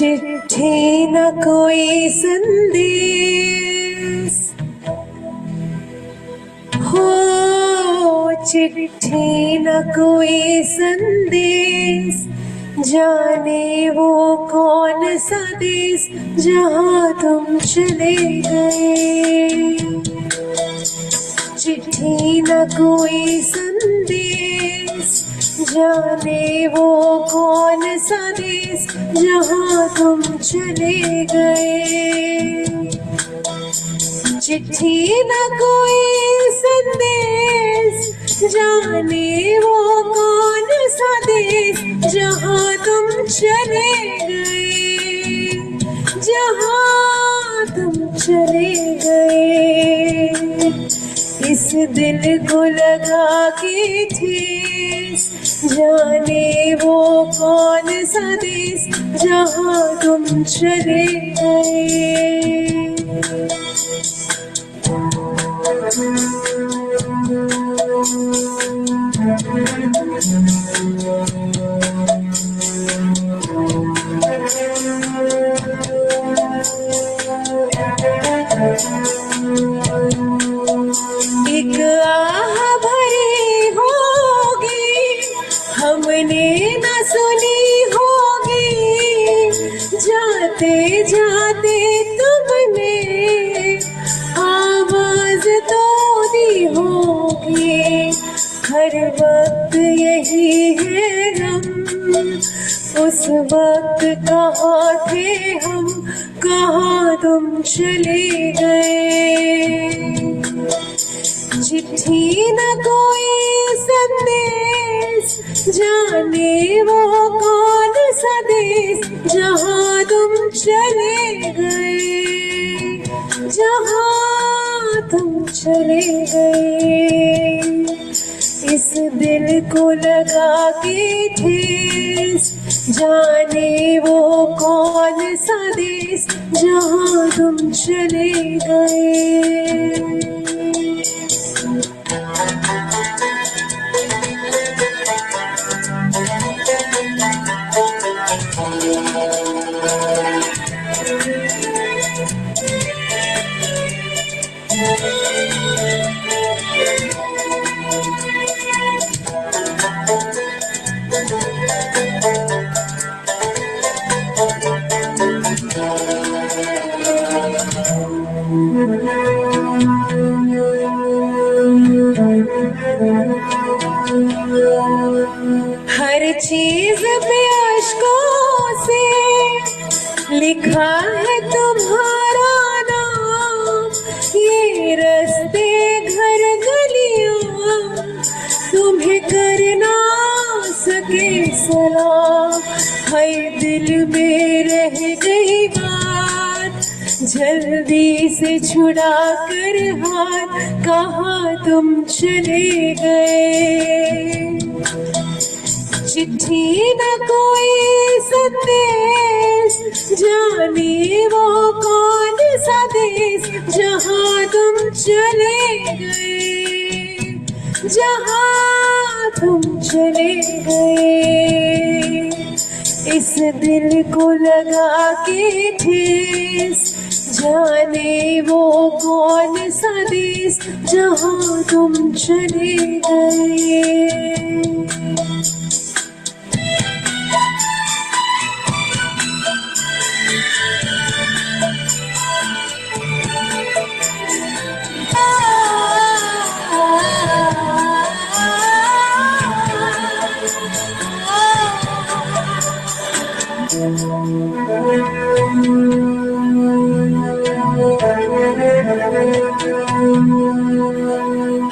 चिट्ठी न कोई संदेश हो, चिट्ठी न कोई संदेश, जाने वो कौन सा देश जहाँ तुम चले गए। चिट्ठी न कोई संदेश, जाने वो कौन सा देश जहाँ तुम चले गए। चिट्ठी न कोई संदेश, जाने वो कौन सा देश जहाँ तुम चले गए, जहाँ तुम चले गए। इस दिल को लगा के ठेस, जाने वो कौन सा देश जहाँ तुम चले गए। एक आह भरी होगी, हमने न सुनी होगी, जाते जाते तुमने आवाज तो दी होगी। हर वक्त यही है हम, उस वक्त कहाँ थे हम, कहाँ तुम चले गए। चिट्ठी न कोई संदेश, जाने वो कौन सा देश जहाँ तुम चले गए, जहाँ तुम चले गए। इस दिल को लगा के ठेस, जाने वो कौन सा देश जहाँ तुम चले गए। हर चीज पे अश्कों से लिखा है तुम्हारा नाम, ये रास्ते घर गलियां तुम्हें कर ना सके सलाम। हर दिल में रह गई बात, जल्दी से छुड़ा कर हाथ, कहाँ तुम चले गए। चिट्ठी न कोई संदेश, जाने वो कौन सा देश जहाँ तुम चले गए, जहाँ तुम चले गए। इस दिल को लगा के ठेस, जाने वो कौन सा देश जहाँ तुम चले गए।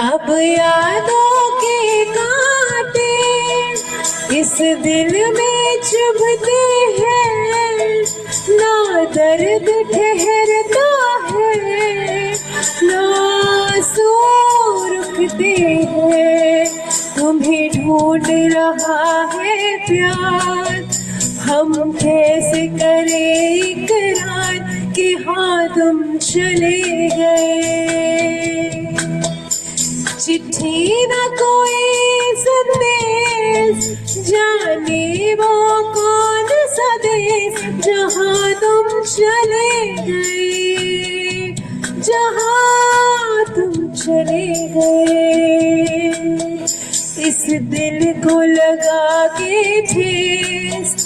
अब यादों के कांटे इस दिल में चुभते हैं, ना दर्द ठहरता है, ना आंसू रुकते हैं। तुम्हें ढूंढ रहा है प्यार, हम कैसे करें इकरार कि हाँ तुम चले गए। चिट्ठी न कोई संदेश, जाने वो कौन सा देश जहाँ दिल को लगा के ठेस,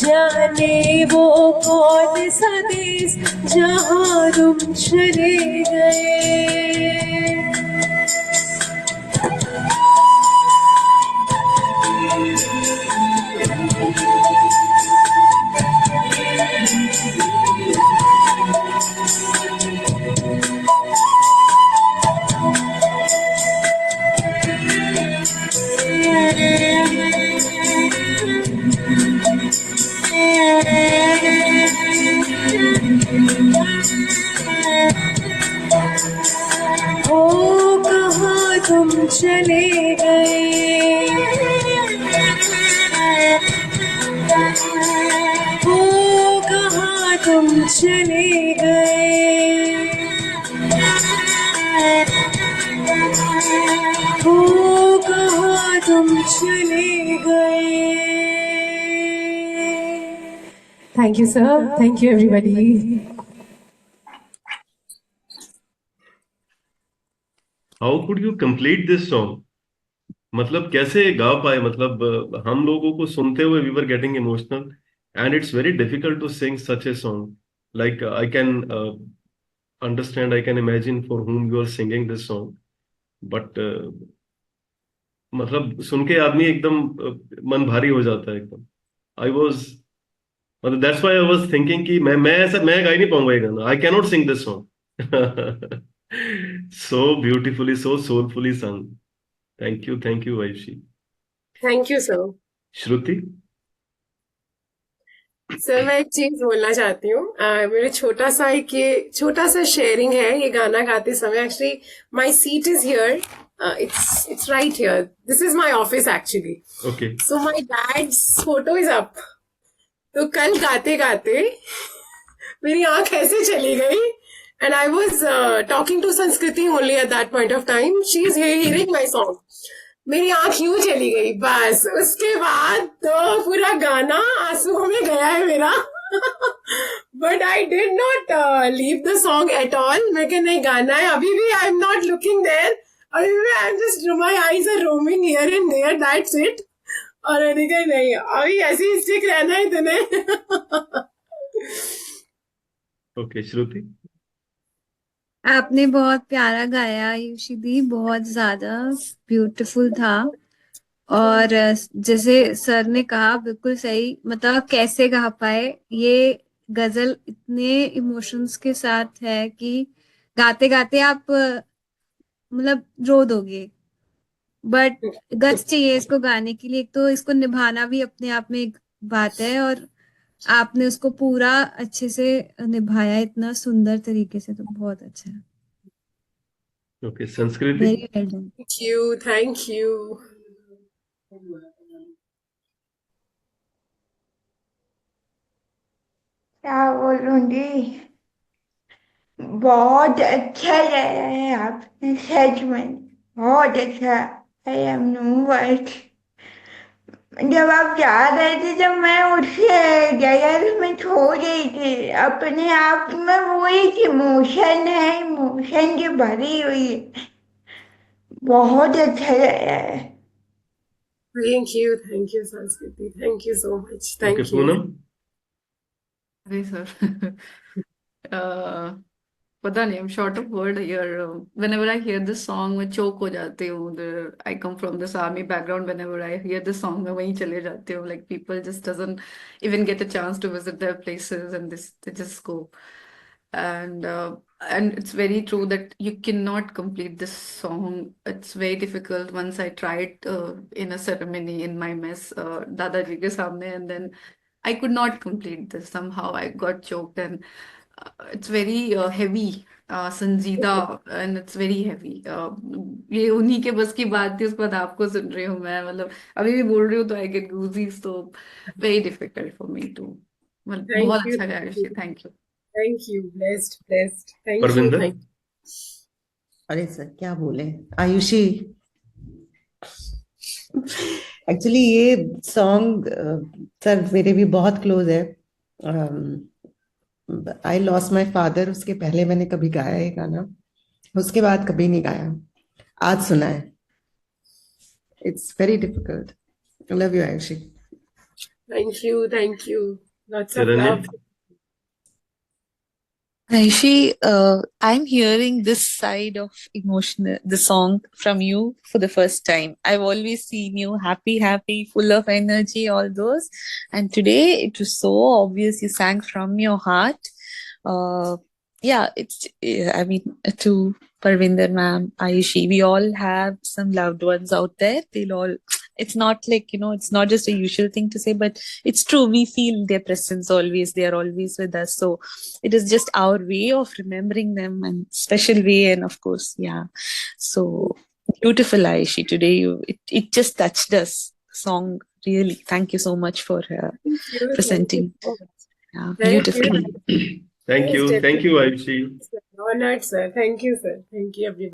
जाने वो कौन सा देश जहाँ तुम चले गए। ओ कहाँ तुम चले गए, ओ कहाँ तुम चले गए, ओ कहाँ तुम चले गए। Thank you, sir. Thank you, everybody. How could you complete this song? मतलब कैसे गा पाए? मतलब हम लोगों को सुनते हुए we were getting emotional, and it's very difficult to sing such a song. Like I can understand, I can imagine for whom you are singing this song, but मतलब सुन के आदमी एकदम मन भारी हो जाता है एकदम। आई वॉज, मतलब that's why I was thinking कि मैं ऐसा मैं गा ही नहीं पाऊंगा ये गाना। I cannot sing this song. So beautifully, so soulfully sung। Thank you Vaishi. Thank you sir. Shruti. Sir मैं एक चीज बोलना चाहती हूँ। मेरे छोटा सा शेयरिंग है ये गाना गाते समय। Actually my seat is here, it's right here, this is my office actually. Okay. So my dad's photo is up. तो कल गाते गाते मेरी आंख ऐसे चली गई, and I was talking to Sanskriti only at that point of time. She is hearing my song, मेरी आंख यूं चली गई। बस उसके बाद तो पूरा गाना आंसुओं में गया है मेरा। But I did not leave the song at all. मैं क्या नहीं गाना है अभी भी, I am not looking there, अभी भी I am just, my eyes are roaming here and there, that's it. और मैंने कहा नहीं, अभी ऐसे ही स्टिक रहना है तुम्हें। ओके श्रुति। आपने बहुत प्यारा गाया आयुषी दी, बहुत ज्यादा ब्यूटीफुल था। और जैसे सर ने कहा बिल्कुल सही, मतलब आप कैसे गा पाए ये गजल इतने इमोशंस के साथ है कि गाते गाते आप मतलब रो दोगे। बट गट्स चाहिए इसको गाने के लिए, एक तो इसको निभाना भी अपने आप में एक बात है, और आपने उसको पूरा अच्छे से निभाया इतना सुंदर तरीके से, तो बहुत अच्छा है। ओके संस्कृति। Very well done. Thank you, thank you. क्या बोलूंगी, बहुत अच्छा गाया है आपने, सच में बहुत अच्छा। I am no words. जब आप जा रहे थे जब मैं उठ के जगह में सो गई थी, अपने आप में वो एक इमोशन है, इमोशन की भरी हुई है। बहुत अच्छा गाया है। थैंक यू संस्कृति, thank you so much, okay thank you. Poonam. अरे सर, पता नहीं, I'm short of word here. Whenever I hear this song मैं choke हो जाती हूँ. I come from this army background. Whenever I hear this song मैं वहीं चले जाती हूँ. Like people just doesn't even get a chance to visit their places, and they just go. And it's very true that you cannot complete this song. It's very difficult. Once I tried in a ceremony in my mess, दादाजी के सामने, and then I could not complete this. Somehow I got choked, and it's very heavy, संजीदा, and it's very heavy. ये उन्हीं के बस की बात थी, उसके बाद आपको सुन रही हूँ मैं, मतलब अभी भी बोल रही हूँ तो I get goosies, तो very difficult for me to, मतलब बहुत थैंक अच्छा गाया you, thank you. Thank you, blessed blessed, thank you, Parvinder. Thank. अरे सर क्या बोले आयुषी। एक्चुअली ये सॉन्ग सर मेरे भी बहुत क्लोज है। आई लॉस्ट माई फादर, उसके पहले मैंने कभी गाया ये गाना, उसके बाद कभी नहीं गाया, आज सुना है। It's very difficult. I love you, Ayushi. Thank you. Thank you. Lots of Charanya? love. Aishi, I'm hearing this side of the song from you for the first time. I've always seen you happy, full of energy, all those. And today it was so obvious you sang from your heart. I mean, to Parvinder ma'am, Ayushi, we all have some loved ones out there. It's not like, it's not just a usual thing to say, but it's true. We feel their presence always. They are always with us. So it is just our way of remembering them and special way. And of course, yeah. So beautiful, Aishi. Today, it just touched us. Song, really. Thank you so much for Thank you. presenting. Thank you. Yeah, Thank beautiful. you. Thank Yes, you. Thank you, Ayushi. Honored, sir. Thank you, sir. Thank you, everybody.